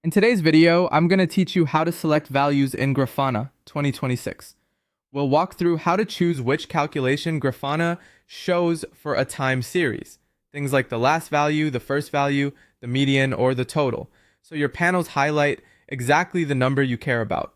In today's video, I'm going to teach you how to select values in Grafana 2026. We'll walk through how to choose which calculation Grafana shows for a time series. Things like the last value, the first value, the median, or the total. So your panels highlight exactly the number you care about.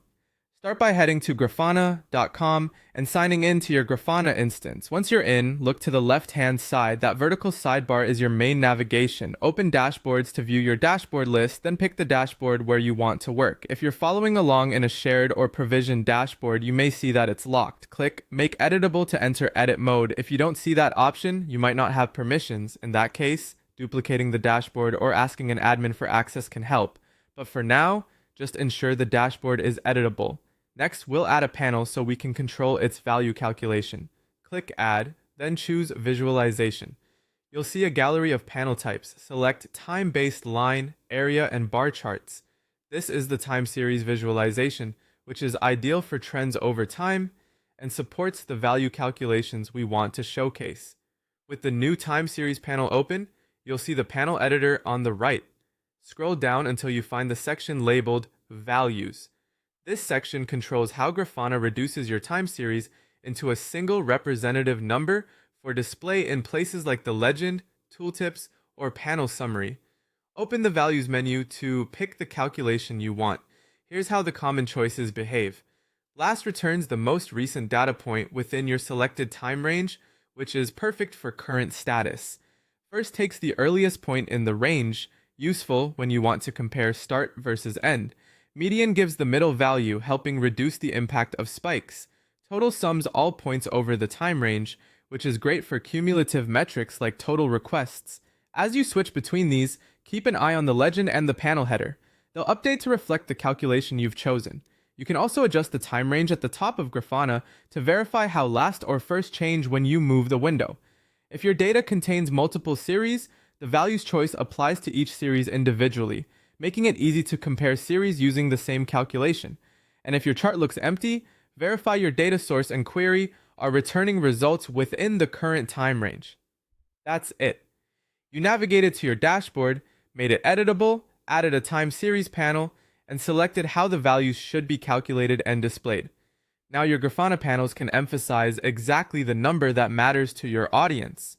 Start by heading to grafana.com and signing in to your Grafana instance. Once you're in, look to the left-hand side. That vertical sidebar is your main navigation. Open dashboards to view your dashboard list, then pick the dashboard where you want to work. If you're following along in a shared or provisioned dashboard, you may see that it's locked. Click Make Editable to enter edit mode. If you don't see that option, you might not have permissions. In that case, duplicating the dashboard or asking an admin for access can help. But for now, just ensure the dashboard is editable. Next, we'll add a panel so we can control its value calculation. Click Add, then choose Visualization. You'll see a gallery of panel types. Select Time-Based Line, Area, and Bar Charts. This is the time series visualization, which is ideal for trends over time and supports the value calculations we want to showcase. With the new time series panel open, you'll see the panel editor on the right. Scroll down until you find the section labeled Values. This section controls how Grafana reduces your time series into a single representative number for display in places like the legend, tooltips, or panel summary. Open the values menu to pick the calculation you want. Here's how the common choices behave. Last returns the most recent data point within your selected time range, which is perfect for current status. First takes the earliest point in the range, useful when you want to compare start versus end. Median gives the middle value, helping reduce the impact of spikes. Total sums all points over the time range, which is great for cumulative metrics like total requests. As you switch between these, keep an eye on the legend and the panel header. They'll update to reflect the calculation you've chosen. You can also adjust the time range at the top of Grafana to verify how last or first change when you move the window. If your data contains multiple series, the values choice applies to each series individually, making it easy to compare series using the same calculation. And if your chart looks empty, verify your data source and query are returning results within the current time range. That's it. You navigated to your dashboard, made it editable, added a time series panel, and selected how the values should be calculated and displayed. Now your Grafana panels can emphasize exactly the number that matters to your audience.